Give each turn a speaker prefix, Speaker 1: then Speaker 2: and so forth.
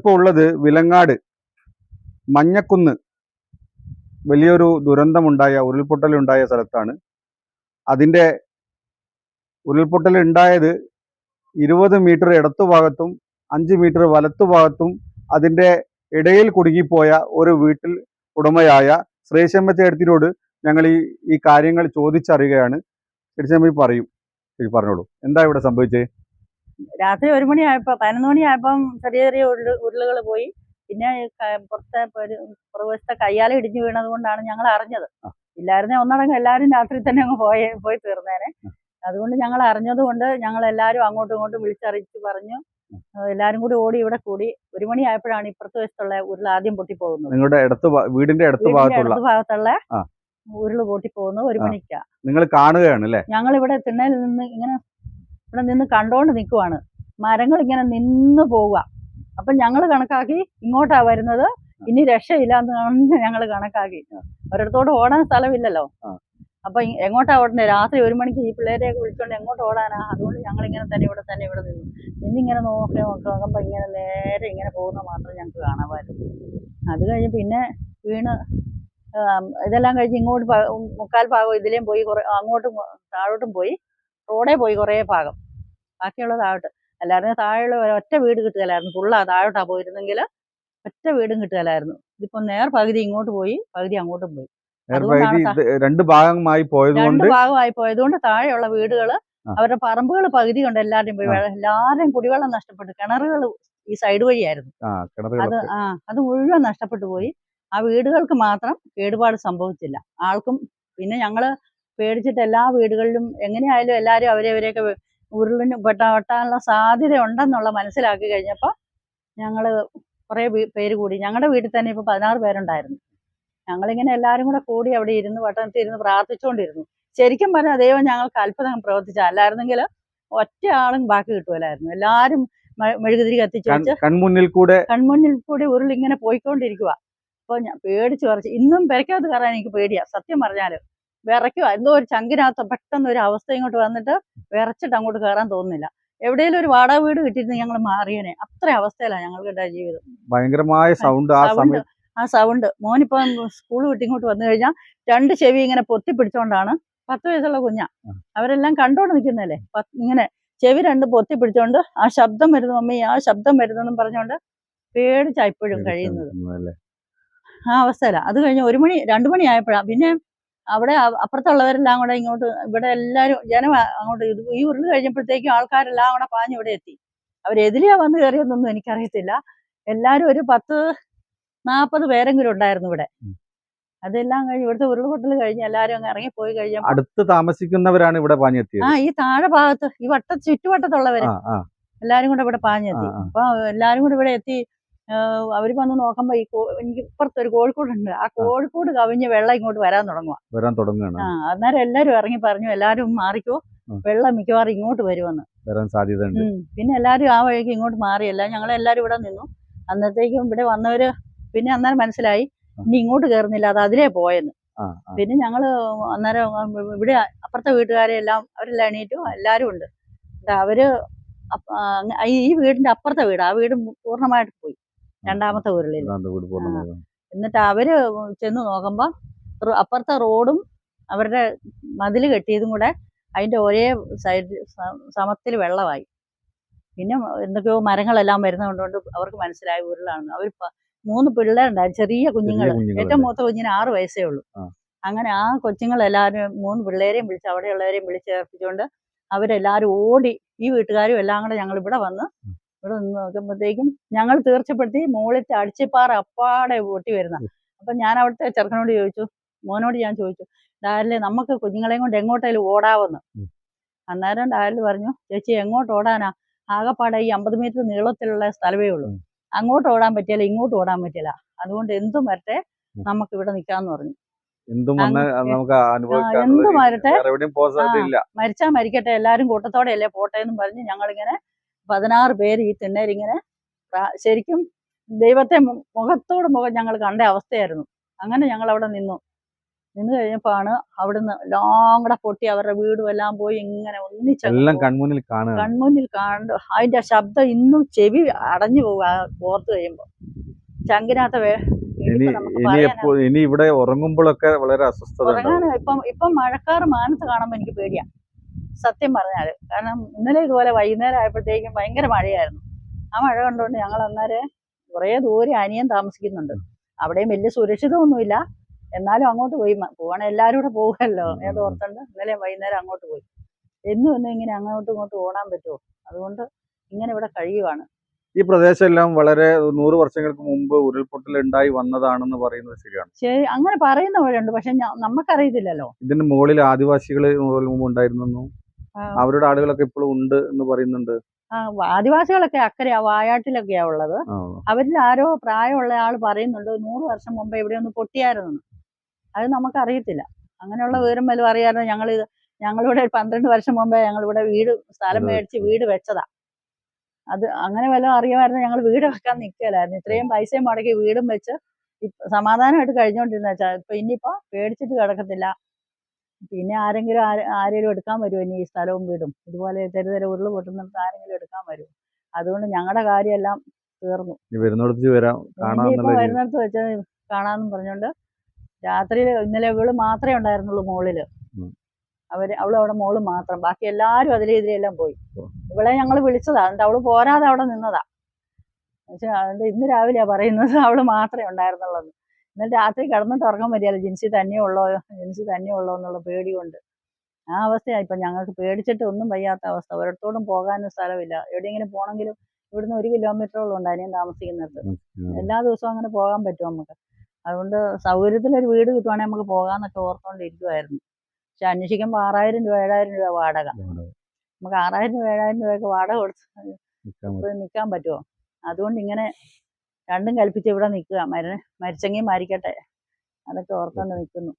Speaker 1: ഞാനിപ്പോൾ ഉള്ളത് വിലങ്ങാട് മഞ്ഞക്കുന്ന് വലിയൊരു ദുരന്തമുണ്ടായ ഉരുൾപൊട്ടലുണ്ടായ സ്ഥലത്താണ്. അതിൻ്റെ ഉരുൾപൊട്ടൽ ഉണ്ടായത് 20 മീറ്റർ ഇടത്തുഭാഗത്തും 5 മീറ്റർ വലത്തുഭാഗത്തും അതിൻ്റെ ഇടയിൽ കുടുങ്ങിപ്പോയ ഒരു വീട്ടിൽ ഉടമയായ ശ്രേയസമ്മ ചേട്ടത്തിനോട് ഞങ്ങൾ ഈ കാര്യങ്ങൾ ചോദിച്ചറിയുകയാണ്. ചേട്ടത്തി പറയും, പറഞ്ഞോളൂ, എന്താ ഇവിടെ സംഭവിച്ചത്?
Speaker 2: രാത്രി 1 മണിയായപ്പോൾ 11 മണിയായപ്പം ചെറിയ ചെറിയ ഉരുളുകൾ പോയി. പിന്നെ പുറത്തെ പുറകുവശത്തെ കയ്യാല ഇടിഞ്ഞു വീണത് കൊണ്ടാണ് ഞങ്ങൾ അറിഞ്ഞത്. ഇല്ലായിരുന്നെ ഒന്നടങ്കം എല്ലാവരും രാത്രി തന്നെ അങ്ങ് പോയി തീർന്നേനെ. അതുകൊണ്ട് ഞങ്ങൾ അറിഞ്ഞത് കൊണ്ട് ഞങ്ങൾ എല്ലാവരും അങ്ങോട്ടും ഇങ്ങോട്ടും വിളിച്ചറിയിച്ച് പറഞ്ഞു. എല്ലാവരും കൂടി ഓടി ഇവിടെ കൂടി. 1 മണിയായപ്പോഴാണ് ഇപ്പുറത്തെ വശത്തുള്ള ഉരുൾ ആദ്യം പൊട്ടിപ്പോകുന്നത്.
Speaker 1: നിങ്ങളുടെ വീടിന്റെ അടുത്ത
Speaker 2: ഭാഗത്തുള്ള ഉരുള് പൊട്ടിപ്പോകുന്നത് 1 മണിക്കാ.
Speaker 1: നിങ്ങൾ കാണുകയാണ് അല്ലേ?
Speaker 2: ഞങ്ങൾ ഇവിടെ തിണ്ണയിൽ നിന്ന് ഇങ്ങനെ ഇവിടെ നിന്ന് കണ്ടോണ്ട് നിൽക്കുവാണ്. മരങ്ങൾ ഇങ്ങനെ നിന്ന് പോവുക. അപ്പം ഞങ്ങൾ കണക്കാക്കി ഇങ്ങോട്ടാ വരുന്നത്, ഇനി രക്ഷയില്ലാന്ന് ഞങ്ങൾ കണക്കാക്കി. ഒരിടത്തോട് ഓടാൻ സ്ഥലമില്ലല്ലോ. അപ്പൊ എങ്ങോട്ടാ ഓടണ്ടേ? രാത്രി 1 മണിക്ക് ഈ പിള്ളേരെയൊക്കെ വിളിച്ചോണ്ട് എങ്ങോട്ട് ഓടാനാ? അതുകൊണ്ട് ഞങ്ങൾ ഇങ്ങനെ തന്നെ ഇവിടെ നിന്നു. ഇന്നിങ്ങനെ നോക്കുമ്പോ ഇങ്ങനെ നേരെ ഇങ്ങനെ പോകുന്ന മാത്രം ഞങ്ങൾക്ക് കാണാമായിരുന്നു. അത് കഴിഞ്ഞ് പിന്നെ വീണ് ഇതെല്ലാം കഴിഞ്ഞ് ഇങ്ങോട്ട് 3/4 ഭാഗം ഇതിലേം പോയി, അങ്ങോട്ടും താഴോട്ടും പോയി, റോഡേ പോയി കുറേ ഭാഗം. ബാക്കിയുള്ള താഴോട്ട്. അല്ലായിരുന്നു താഴെയുള്ള ഒറ്റ വീട് കിട്ടുകയില്ലായിരുന്നു. ഫുള്ളാ താഴോട്ടാ പോയിരുന്നെങ്കിൽ ഒറ്റ വീടും കിട്ടുകയില്ലായിരുന്നു. ഇതിപ്പോ പകുതി ഇങ്ങോട്ട് പോയി, പകുതി അങ്ങോട്ടും പോയി.
Speaker 1: രണ്ട് ഭാഗമായി
Speaker 2: പോയതുകൊണ്ട് താഴെയുള്ള വീടുകൾ, അവരുടെ പറമ്പുകൾ പകുതി കൊണ്ട് എല്ലാവരുടെയും പോയി. എല്ലാവരുടെയും കുടിവെള്ളം നഷ്ടപ്പെട്ടു. കിണറുകൾ ഈ സൈഡ് വഴിയായിരുന്നു. അത് മുഴുവൻ നഷ്ടപ്പെട്ടു പോയി. ആ വീടുകൾക്ക് മാത്രം കേടുപാട് സംഭവിച്ചില്ല, ആൾക്കും. പിന്നെ ഞങ്ങള് പേടിച്ചിട്ട് എല്ലാ വീടുകളിലും എങ്ങനെയായാലും എല്ലാവരും അവരെയൊക്കെ ഉരുളിന് പെട്ടാനുള്ള സാധ്യത ഉണ്ടെന്നുള്ള മനസ്സിലാക്കി കഴിഞ്ഞപ്പോൾ ഞങ്ങള് കുറേ പേര് കൂടി. ഞങ്ങളുടെ വീട്ടിൽ തന്നെ ഇപ്പോൾ 16 പേരുണ്ടായിരുന്നു. ഞങ്ങളിങ്ങനെ എല്ലാവരും കൂടെ കൂടി അവിടെ ഇരുന്ന് വട്ടത്തിരുന്ന് പ്രാർത്ഥിച്ചുകൊണ്ടിരുന്നു. ശരിക്കും പറഞ്ഞാൽ ദൈവം ഞങ്ങൾക്ക് അത്ഭുതം പ്രവർത്തിച്ച, അല്ലായിരുന്നെങ്കിൽ ഒറ്റ ആളും ബാക്കി കിട്ടുമല്ലായിരുന്നു. എല്ലാവരും മെഴുകുതിരി കത്തിച്ചു വെച്ച് കൺമുന്നിൽ കൂടെ ഉരുൾ ഇങ്ങനെ പോയിക്കൊണ്ടിരിക്കുക. അപ്പോൾ ഞാൻ പേടിച്ച് വിറച്ച്. ഇന്നും പെരക്കകത്ത് കയറാൻ എനിക്ക് പേടിയാ, സത്യം പറഞ്ഞാല്. വിറയ്ക്കുക, എന്തോ ഒരു ചങ്കിനകത്ത് പെട്ടെന്ന് ഒരു അവസ്ഥ ഇങ്ങോട്ട് വന്നിട്ട് വിറച്ചിട്ട് അങ്ങോട്ട് കയറാൻ തോന്നുന്നില്ല. എവിടെയെങ്കിലും ഒരു വാടക വീട് കിട്ടിയിരുന്ന ഞങ്ങൾ മാറിയനെ. അത്ര അവസ്ഥയിലാണ് ഞങ്ങൾക്ക് ഉണ്ടായ ജീവിതം.
Speaker 1: ഭയങ്കരമായ സൗണ്ട്.
Speaker 2: ആ സൗണ്ട് മോനിപ്പം സ്കൂൾ വിട്ട് ഇങ്ങോട്ട് വന്നു കഴിഞ്ഞാൽ 2 ചെവി ഇങ്ങനെ പൊത്തി പിടിച്ചോണ്ടാണ്. 10 വയസ്സുള്ള കുഞ്ഞാ. അവരെല്ലാം കണ്ടോണ്ട് നിൽക്കുന്നല്ലേ. ഇങ്ങനെ ചെവി 2 പൊത്തി പിടിച്ചോണ്ട് ആ ശബ്ദം വരുന്നു മമ്മി, ആ ശബ്ദം വരുന്നെന്നും പറഞ്ഞോണ്ട് പേടിച്ചാ ഇപ്പോഴും കഴിയുന്നത്. ആ അവസ്ഥയില. അത് കഴിഞ്ഞ് 1 മണി 2 മണി ആയപ്പോഴാ പിന്നെ അവിടെ അപ്പുറത്തുള്ളവരെല്ലാം കൂടെ ഇങ്ങോട്ട്, ഇവിടെ എല്ലാവരും ജനം അങ്ങോട്ട്, ഈ ഉരുൾ കഴിഞ്ഞപ്പോഴത്തേക്കും ആൾക്കാരെല്ലാം കൂടെ പാഞ്ഞ് ഇവിടെ എത്തി. അവരെതിലെയാ വന്ന് കയറിയതൊന്നും എനിക്കറിയത്തില്ല. എല്ലാവരും ഒരു 10-40 പേരെങ്കിലും ഉണ്ടായിരുന്നു ഇവിടെ. അതെല്ലാം കഴിഞ്ഞ് ഇവിടുത്തെ ഉരുൾപൊട്ടൽ കഴിഞ്ഞ് എല്ലാവരും അങ്ങ് ഇറങ്ങിപ്പോയി കഴിഞ്ഞപ്പോൾ
Speaker 1: അടുത്ത് താമസിക്കുന്നവരാണ് ഇവിടെ പാഞ്ഞെത്തിയത്.
Speaker 2: ഈ താഴെ ഭാഗത്ത് ഈ ചുറ്റുവട്ടത്തുള്ളവര് എല്ലാരും കൂടെ ഇവിടെ പാഞ്ഞെത്തി. അപ്പൊ എല്ലാരും കൂടെ ഇവിടെ എത്തി. അവര് വന്ന് നോക്കുമ്പോ എനിക്ക് ഇപ്പുറത്തൊരു കോഴിക്കോടുണ്ട്. ആ കോഴിക്കോട് കവിഞ്ഞ് വെള്ളം ഇങ്ങോട്ട് വരാൻ തുടങ്ങുകയാണ്. അന്നേരം എല്ലാരും ഇറങ്ങി പറഞ്ഞു, എല്ലാരും മാറിക്കോ, വെള്ളം മിക്കവാറും ഇങ്ങോട്ട് വരുമെന്ന്.
Speaker 1: വരാൻ സാധ്യതയുണ്ട്.
Speaker 2: പിന്നെ എല്ലാരും ആ വഴിക്ക് ഇങ്ങോട്ട് മാറിയല്ല, ഞങ്ങളെല്ലാരും ഇവിടെ നിന്നു. അന്നത്തേക്കും ഇവിടെ വന്നവര് പിന്നെ അന്നേരം മനസ്സിലായി ഇനി ഇങ്ങോട്ട് കയറുന്നില്ല, അത് അതിലേ പോയെന്ന്. പിന്നെ ഞങ്ങള് അന്നേരം ഇവിടെ അപ്പുറത്തെ വീട്ടുകാരെ എല്ലാം അവരെല്ലാം എണീറ്റു. എല്ലാരും ഉണ്ട്. അവര് ഈ വീടിന്റെ അപ്പുറത്തെ വീട്, ആ വീട് പൂർണ്ണമായിട്ട് പോയി, രണ്ടാമത്തെ ഉരുളിൽ. എന്നിട്ട് അവര് ചെന്ന് നോക്കുമ്പോ അപ്പുറത്തെ റോഡും അവരുടെ മതില് കെട്ടിയതും കൂടെ അതിന്റെ ഒരേ സൈഡിൽ സമത്തിൽ വെള്ളമായി. പിന്നെ എന്തൊക്കെയോ മരങ്ങളെല്ലാം വരുന്നതുകൊണ്ട് അവർക്ക് മനസ്സിലായി ഉരുളാണെന്ന്. അവർ 3 പിള്ളേരുണ്ടായിരുന്നു, ചെറിയ കുഞ്ഞുങ്ങൾ. ഏറ്റവും മൂത്ത കുഞ്ഞിന് 6 വയസ്സേ ഉള്ളൂ. അങ്ങനെ ആ കൊച്ചുങ്ങളെല്ലാവരും 3 പിള്ളേരെയും വിളിച്ച് അവിടെയുള്ളവരെയും വിളിച്ച് ചേർപ്പിച്ചുകൊണ്ട് അവരെല്ലാവരും ഓടി. ഈ വീട്ടുകാരും എല്ലാം കൂടെ ഞങ്ങൾ ഇവിടെ വന്ന് നിന്ന് നോക്കുമ്പോഴത്തേക്കും ഞങ്ങൾ തീർച്ചപ്പെടുത്തി മുകളിലത്തെ അടിച്ചിപ്പാറ അപ്പാടെ പൊട്ടി വരുന്ന. അപ്പം ഞാൻ അവിടുത്തെ ചെറുക്കനോട് ചോദിച്ചു, മോനോട് ഞാൻ ചോദിച്ചു, ഡാരിലെ നമുക്ക് കുഞ്ഞുങ്ങളെയും കൊണ്ട് എങ്ങോട്ടേലും ഓടാവെന്ന്. അന്നേരം ഡാരിൽ പറഞ്ഞു, ചേച്ചി എങ്ങോട്ട് ഓടാനാ, ആകെപ്പാടെ ഈ 50 മീറ്റർ നീളത്തിലുള്ള സ്ഥലമേ ഉള്ളൂ, അങ്ങോട്ട് ഓടാൻ പറ്റില്ല, ഇങ്ങോട്ട് ഓടാൻ പറ്റില്ല, അതുകൊണ്ട് എന്തും വരട്ടെ നമുക്ക് ഇവിടെ നിൽക്കാന്ന് പറഞ്ഞു.
Speaker 1: എന്തും
Speaker 2: വരട്ടെ, മരിച്ചാ മരിക്കട്ടെ, എല്ലാരും കൂട്ടത്തോടെ അല്ലേ പോട്ടെ എന്നും പറഞ്ഞ് ഞങ്ങളിങ്ങനെ 16 പേര് ഈ തിണ്ണേരിങ്ങനെ ശരിക്കും ദൈവത്തെ മുഖത്തോട് മുഖം ഞങ്ങൾ കണ്ട അവസ്ഥയായിരുന്നു. അങ്ങനെ ഞങ്ങൾ അവിടെ നിന്നു. നിന്ന് കഴിഞ്ഞപ്പോഴാണ് അവിടുന്ന് എല്ലാം കൂടെ പൊട്ടി അവരുടെ വീടും എല്ലാം പോയി ഇങ്ങനെ ഒന്നിച്ചങ്ങ്
Speaker 1: എല്ലാം
Speaker 2: പോകും.
Speaker 1: കൺമുന്നിൽ കാണുകയാണ്.
Speaker 2: കൺമുന്നിൽ കണ്ട് അതിന്റെ ശബ്ദം ഇന്നും ചെവി അടഞ്ഞു പോകും ഓർത്ത് കഴിയുമ്പോ. ചങ്കിനകത്ത്
Speaker 1: ഇനി
Speaker 2: നമുക്ക്
Speaker 1: ഇനി
Speaker 2: പറയാനാ.
Speaker 1: എപ്പോ ഇനി ഇവിടെ ഉറങ്ങുമ്പോഴൊക്കെ വളരെ അസ്വസ്ഥത ഉണ്ടാവും.
Speaker 2: ഉറങ്ങാനും ഇപ്പം മഴക്കാറ് മാനത്ത് കാണുമ്പോ എനിക്ക് പേടിയാ, സത്യം പറഞ്ഞാല്. കാരണം ഇന്നലെ ഇതുപോലെ വൈകുന്നേരം ആയപ്പോഴത്തേക്കും ഭയങ്കര മഴയായിരുന്നു. ആ മഴ കണ്ടുകൊണ്ട് ഞങ്ങൾ അന്നേരം കുറേ ദൂരെ അനിയൻ താമസിക്കുന്നുണ്ട്. അവിടെയും വലിയ സുരക്ഷിതമൊന്നുമില്ല, എന്നാലും അങ്ങോട്ട് പോയി. പോകണ എല്ലാവരും കൂടെ പോകുമല്ലോ ഏത് ഓർത്തുണ്ട് ഇന്നലെ വൈകുന്നേരം അങ്ങോട്ട് പോയി. എന്നും ഇങ്ങനെ അങ്ങോട്ടും ഇങ്ങോട്ടും ഓടാൻ പറ്റുമോ? അതുകൊണ്ട് ഇങ്ങനെ ഇവിടെ കഴിയുവാണ്.
Speaker 1: ഈ പ്രദേശമെല്ലാം വളരെ 100 വർഷങ്ങൾക്ക് മുമ്പ് ഉരുൾപൊട്ടൽ ഉണ്ടായി വന്നതാണെന്ന് പറയുന്നത് ശരിയാണ്.
Speaker 2: ശരി, അങ്ങനെ പറയുന്നവരുണ്ട്, പക്ഷെ നമുക്കറിയത്തില്ലല്ലോ.
Speaker 1: ഇതിന്റെ മുകളിൽ ആദിവാസികൾ മുമ്പ് ഉണ്ടായിരുന്നു, അവരുടെ ആളുകളൊക്കെ ഇപ്പോഴും ഉണ്ട് എന്ന് പറയുന്നുണ്ട്.
Speaker 2: ആദിവാസികളൊക്കെ അക്കരെ വായാട്ടിലൊക്കെയാ ഉള്ളത്. അവരിൽ ആരോ പ്രായമുള്ള ആൾ പറയുന്നുണ്ട് 100 വർഷം മുമ്പ് ഇവിടെ ഒന്ന് പൊട്ടിയായിരുന്നു. അത് നമുക്കറിയത്തില്ല. അങ്ങനെയുള്ള വിവരം വല്ലതും അറിയാമായിരുന്നു. ഞങ്ങളിവിടെ 12 വർഷം മുമ്പേ ഞങ്ങളിവിടെ സ്ഥലം മേടിച്ച് വീട് വെച്ചതാ. അത് അങ്ങനെ വല്ലതും അറിയുമായിരുന്നു ഞങ്ങൾ വീട് വെക്കാൻ നിൽക്കലായിരുന്നു. ഇത്രയും പൈസയും മുടക്കി വീടും വെച്ച് സമാധാനമായിട്ട് കഴിഞ്ഞുകൊണ്ടിരുന്ന വെച്ചാൽ ഇനിയിപ്പോൾ പേടിച്ചിട്ട് കിടക്കത്തില്ല. പിന്നെ ആരെങ്കിലും എടുക്കാൻ വരുമോ ഇനി ഈ സ്ഥലവും വീടും? ഇതുപോലെ തെരുതെര ഉരുള് പൊട്ടുന്നിടത്ത് ആരെങ്കിലും എടുക്കാൻ വരുമോ? അതുകൊണ്ട് ഞങ്ങളുടെ കാര്യമെല്ലാം തീർന്നു. ഇനിയിപ്പോൾ വരുന്നിടത്ത് വെച്ച് കാണാമെന്നും പറഞ്ഞുകൊണ്ട് രാത്രിയിൽ ഇന്നലെ ഇവള് മാത്രമേ ഉണ്ടായിരുന്നുള്ളൂ മുകളിൽ. അവളും അവിടെ മോള് മാത്രം, ബാക്കി എല്ലാവരും ഇതിലെല്ലാം പോയി. ഇവളെ ഞങ്ങൾ വിളിച്ചതാ, എന്നിട്ട് അവള് പോരാതെ അവിടെ നിന്നതാ. പക്ഷെ അതുകൊണ്ട് ഇന്ന് രാവിലെയാ പറയുന്നത് അവള് മാത്രമേ ഉണ്ടായിരുന്നുള്ളൂ. എന്നിട്ട് രാത്രി കിടന്നിട്ട് ഉറങ്ങാൻ പറ്റിയാലോ, ജിൻസി തന്നെയുള്ളോ എന്നുള്ള പേടി കൊണ്ട്. ആ അവസ്ഥയാണ് ഇപ്പം ഞങ്ങൾക്ക്. പേടിച്ചിട്ട് ഒന്നും വയ്യാത്ത അവസ്ഥ. ഒരിടത്തോടും പോകാനും സ്ഥലമില്ല. എവിടെയെങ്കിലും പോകണമെങ്കിലും ഇവിടുന്ന് 1 കിലോമീറ്ററോളം ഉണ്ട് അനിയൻ താമസിക്കുന്നിടത്ത്. എല്ലാ ദിവസവും അങ്ങനെ പോകാൻ പറ്റും നമുക്ക്. അതുകൊണ്ട് സൗകര്യത്തിലൊരു വീട് കിട്ടുവാണെങ്കിൽ നമുക്ക് പോകാമെന്നൊക്കെ ഓർത്തുകൊണ്ടിരിക്കുമായിരുന്നു. പക്ഷെ അന്വേഷിക്കുമ്പോൾ 6000 രൂപ 7000 രൂപ വാടക. നമുക്ക് 6000 രൂപ 7000 രൂപയൊക്കെ വാടക കൊടുത്ത് നിൽക്കാൻ പറ്റുമോ? അതുകൊണ്ട് ഇങ്ങനെ രണ്ടും കൽപ്പിച്ച് ഇവിടെ നിൽക്കുക. മരിച്ചെങ്കിൽ മരിക്കട്ടെ, അതൊക്കെ ഓർത്തുകൊണ്ട് നിൽക്കുന്നു.